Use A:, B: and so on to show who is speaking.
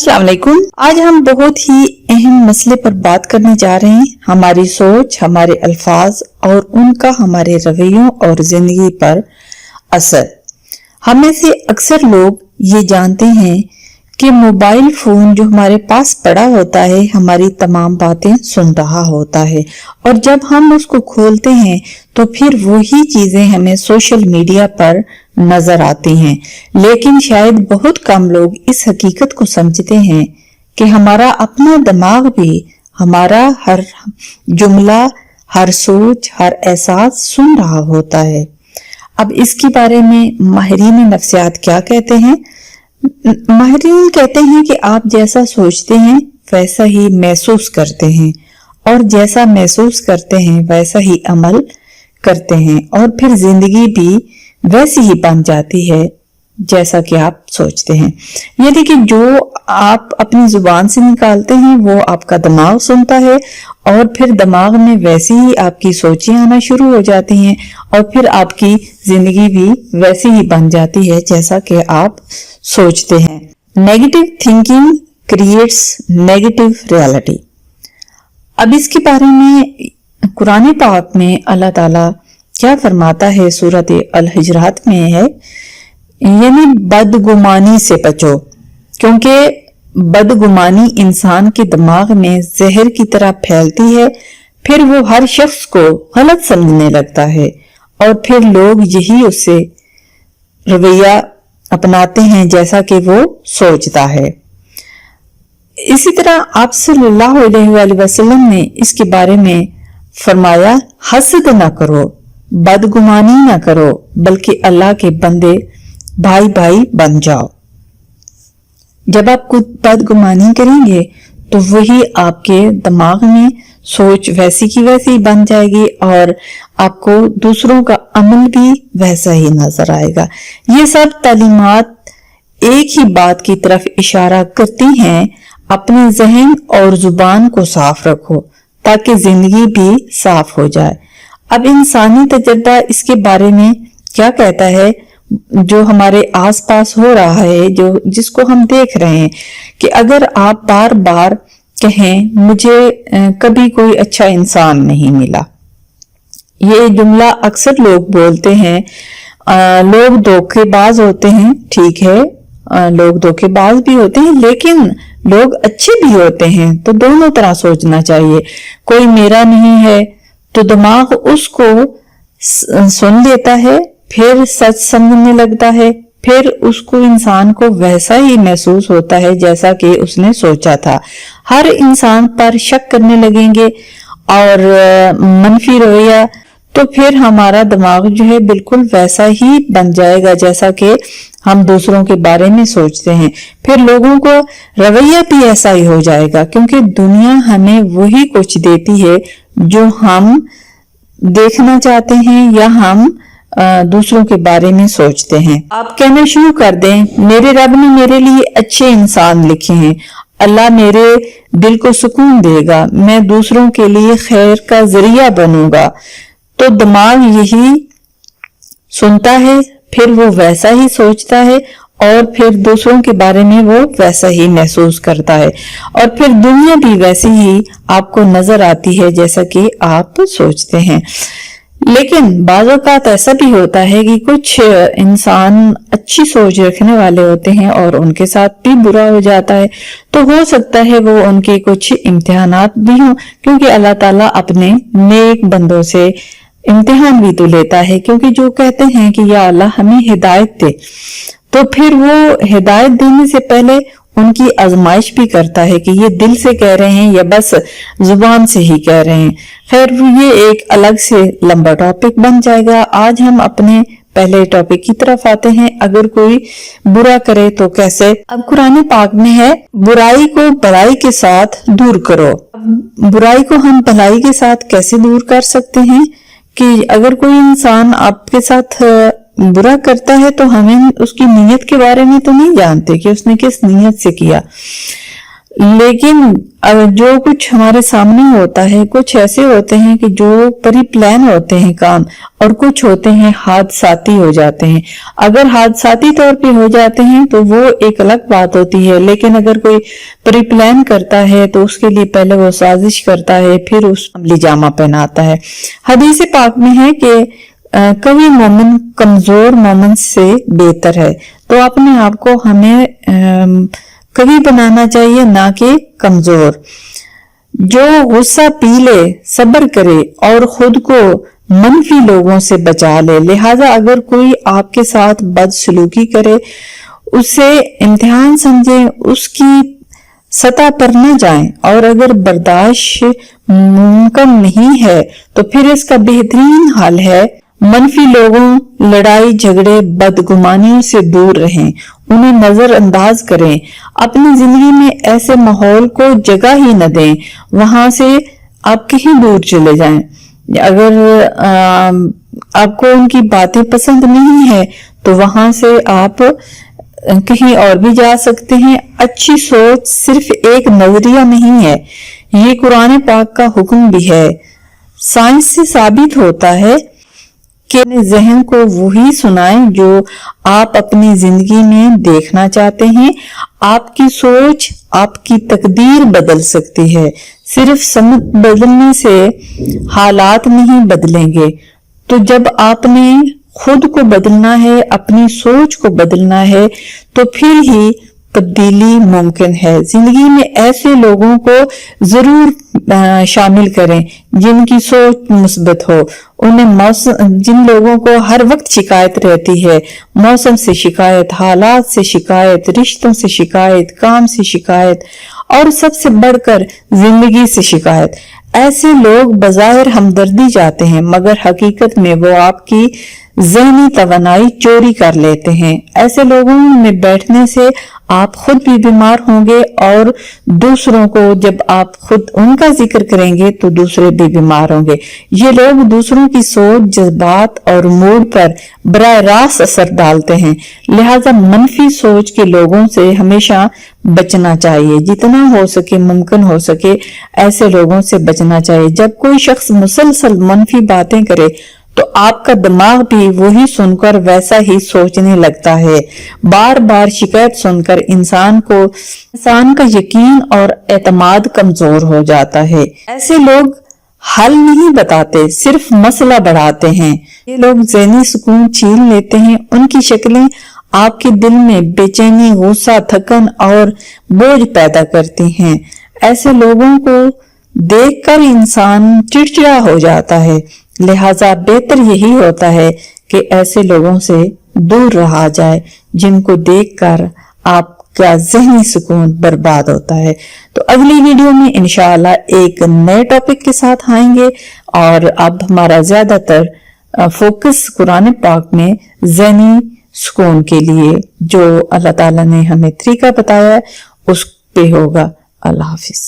A: अस्सलाम वालेकुम। आज हम बहुत ही अहम मसले पर बात करने जा रहे हैं। हमारी सोच, हमारे अल्फाज और उनका हमारे रवैयों और जिंदगी पर असर। हम में से अक्सर लोग ये जानते हैं कि मोबाइल फोन जो हमारे पास पड़ा होता है हमारी तमाम बातें सुन रहा होता है, और जब हम उसको खोलते हैं तो फिर वही चीजें हमें सोशल मीडिया पर नजर आती हैं। लेकिन शायद बहुत कम लोग इस हकीकत को समझते हैं कि हमारा अपना दिमाग भी हमारा हर जुमला, हर सोच, हर एहसास सुन रहा होता है। अब इसके बारे में माहिरीन नफ्सियात क्या कहते हैं? माहिरीन कहते हैं कि आप जैसा सोचते हैं वैसा ही महसूस करते हैं, और जैसा महसूस करते हैं वैसा ही अमल करते हैं, और फिर जिंदगी भी वैसी ही बन जाती है जैसा कि आप सोचते हैं। यानी कि जो आप अपनी जुबान से निकालते हैं वो आपका दिमाग सुनता है, और फिर दिमाग में वैसी ही आपकी सोचें आना शुरू हो जाती हैं, और फिर आपकी जिंदगी भी वैसी ही बन जाती है जैसा कि आप सोचते हैं। Negative thinking creates negative reality. अब इसके बारे में कुरान पाक में अल्लाह ताला क्या फरमाता है? सूरत अल हुजरात में है, यानी बदगुमानी से बचो, क्योंकि बदगुमानी इंसान के दिमाग में जहर की तरह फैलती है। फिर वो हर शख्स को गलत समझने लगता है, और फिर लोग यही उससे रवैया अपनाते हैं जैसा कि वो सोचता है। इसी तरह आप सल्लल्लाहु अलैहि वसल्लम ने इसके बारे में फरमाया, हसद ना करो, बदगुमानी ना करो, बल्कि अल्लाह के बंदे भाई भाई बन जाओ। जब आप खुद बदगुमानी करेंगे तो वही आपके दिमाग में सोच वैसी की वैसी बन जाएगी, और आपको दूसरों का अमल भी वैसा ही नजर आएगा। ये सब तालीमात एक ही बात की तरफ इशारा करती हैं, अपने जहन और जुबान को साफ रखो ताकि जिंदगी भी साफ हो जाए। अब इंसानी तजर्बा इसके बारे में क्या कहता है? जो हमारे आसपास हो रहा है, जो जिसको हम देख रहे हैं, कि अगर आप बार बार कहें मुझे कभी कोई अच्छा इंसान नहीं मिला, ये जुमला अक्सर लोग बोलते हैं। लोग धोखेबाज होते हैं, ठीक है, लोग धोखेबाज भी होते हैं, लेकिन लोग अच्छे भी होते हैं, तो दोनों तरह सोचना चाहिए। कोई मेरा नहीं है तो दिमाग उसको सुन लेता है, फिर सच समझने लगता है, फिर उसको इंसान को वैसा ही महसूस होता है जैसा कि उसने सोचा था। हर इंसान पर शक करने लगेंगे और मनफी रवैया, तो फिर हमारा दिमाग जो है बिल्कुल वैसा ही बन जाएगा जैसा कि हम दूसरों के बारे में सोचते हैं। फिर लोगों को रवैया भी ऐसा ही हो जाएगा, क्योंकि दुनिया हमें वही कुछ देती है जो हम देखना चाहते हैं या हम दूसरों के बारे में सोचते हैं। आप कहना शुरू कर दें, मेरे रब ने मेरे लिए अच्छे इंसान लिखे हैं, अल्लाह मेरे दिल को सुकून देगा, मैं दूसरों के लिए खैर का जरिया बनूंगा। तो दिमाग यही सुनता है, फिर वो वैसा ही सोचता है, और फिर दूसरों के बारे में वो वैसा ही महसूस करता है, और फिर दुनिया भी वैसी ही आपको नजर आती है जैसा कि आप सोचते हैं। लेकिन बाज़ औक़ात ऐसा भी होता है कि कुछ इंसान अच्छी सोच रखने वाले होते हैं और उनके साथ भी बुरा हो जाता है, तो हो सकता है वो उनके कुछ इम्तिहानात भी हों, क्योंकि अल्लाह ताला अपने नेक बंदों से इम्तिहान भी तो लेता है। क्योंकि जो कहते हैं कि या अल्लाह हमें हिदायत दे, तो फिर वो हिदायत देने से पहले उनकी आजमाइश भी करता है कि ये दिल से कह रहे हैं या बस जुबान से ही कह रहे हैं। खैर, ये एक अलग से लंबा टॉपिक बन जाएगा। आज हम अपने पहले टॉपिक की तरफ आते हैं, अगर कोई बुरा करे तो कैसे। अब कुरान पाक में है, बुराई को भलाई के साथ दूर करो। बुराई को हम भलाई के साथ कैसे दूर कर सकते हैं? कि अगर कोई इंसान आपके साथ बुरा करता है तो हमें उसकी नीयत के बारे में तो नहीं जानते कि उसने किस नीयत से किया, لیکن جو کچھ ہمارے سامنے ہوتا ہے، کچھ ایسے ہوتے ہیں کہ جو پری پلان ہوتے ہیں کام، اور کچھ ہوتے ہیں حادثاتی ہو جاتے ہیں۔ اگر حادثاتی طور پہ ہو جاتے ہیں تو وہ ایک الگ بات ہوتی ہے، لیکن اگر کوئی پری پلان کرتا ہے تو اس کے لیے پہلے وہ سازش کرتا ہے، پھر اس عملی جامہ پہناتا ہے۔ حدیث پاک میں ہے کہ قوی مومن کمزور مومن سے بہتر ہے، تو اپنے آپ کو ہمیں قوی بنانا چاہیے، نہ کہ کمزور۔ جو غصہ پی لے، صبر کرے اور خود کو منفی لوگوں سے بچا لے۔ لہذا اگر کوئی آپ کے ساتھ بد سلوکی کرے، اسے امتحان سمجھیں، اس کی سطح پر نہ جائیں، اور اگر برداشت ممکن نہیں ہے تو پھر اس کا بہترین حل ہے منفی لوگوں، لڑائی جھگڑے، بدگمانیوں سے دور رہیں، انہیں نظر انداز کریں، اپنی زندگی میں ایسے ماحول کو جگہ ہی نہ دیں، وہاں سے آپ کہیں دور چلے جائیں۔ اگر آپ کو ان کی باتیں پسند نہیں ہے تو وہاں سے آپ کہیں اور بھی جا سکتے ہیں۔ اچھی سوچ صرف ایک نظریہ نہیں ہے، یہ قرآن پاک کا حکم بھی ہے۔ سائنس سے ثابت ہوتا ہے کہ ذہن کو وہی سنائیں جو آپ اپنی زندگی میں دیکھنا چاہتے ہیں۔ آپ کی سوچ آپ کی تقدیر بدل سکتی ہے، صرف سمت بدلنے سے حالات نہیں بدلیں گے۔ تو جب آپ نے خود کو بدلنا ہے، اپنی سوچ کو بدلنا ہے، تو پھر ہی تبدیلی ممکن ہے۔ زندگی میں ایسے لوگوں کو ضرور شامل کریں جن کی سوچ مثبت ہو۔ جن لوگوں کو ہر وقت شکایت رہتی ہے، موسم سے شکایت، حالات سے شکایت، رشتوں سے شکایت، کام سے شکایت، اور سب سے بڑھ کر زندگی سے شکایت، ایسے لوگ بظاہر ہمدردی چاہتے ہیں مگر حقیقت میں وہ آپ کی ذہنی توانائی چوری کر لیتے ہیں۔ ایسے لوگوں میں بیٹھنے سے آپ خود بھی بیمار ہوں گے، اور دوسروں کو جب آپ خود ان کا ذکر کریں گے تو دوسرے بھی بیمار ہوں گے۔ یہ لوگ دوسروں کی سوچ، جذبات اور موڈ پر براہ راست اثر ڈالتے ہیں، لہذا منفی سوچ کے لوگوں سے ہمیشہ بچنا چاہیے۔ جتنا ہو سکے، ممکن ہو سکے، ایسے لوگوں سے بچنا چاہیے۔ جب کوئی شخص مسلسل منفی باتیں کرے تو آپ کا دماغ بھی وہی سن کر ویسا ہی سوچنے لگتا ہے۔ بار بار شکایت سن کر انسان کا یقین اور اعتماد کمزور ہو جاتا ہے۔ ایسے لوگ حل نہیں بتاتے، صرف مسئلہ بڑھاتے ہیں۔ یہ لوگ ذہنی سکون چھین لیتے ہیں، ان کی شکلیں آپ کے دل میں بے چینی، غصہ، تھکن اور بوجھ پیدا کرتی ہیں۔ ایسے لوگوں کو دیکھ کر انسان چڑچڑا ہو جاتا ہے، لہٰذا بہتر یہی ہوتا ہے کہ ایسے لوگوں سے دور رہا جائے جن کو دیکھ کر آپ کا ذہنی سکون برباد ہوتا ہے۔ تو اگلی ویڈیو میں انشاءاللہ ایک نئے ٹاپک کے ساتھ آئیں گے، اور اب ہمارا زیادہ تر فوکس قرآن پاک میں ذہنی سکون کے لیے جو اللہ تعالیٰ نے ہمیں طریقہ بتایا ہے اس پہ ہوگا۔ اللہ حافظ۔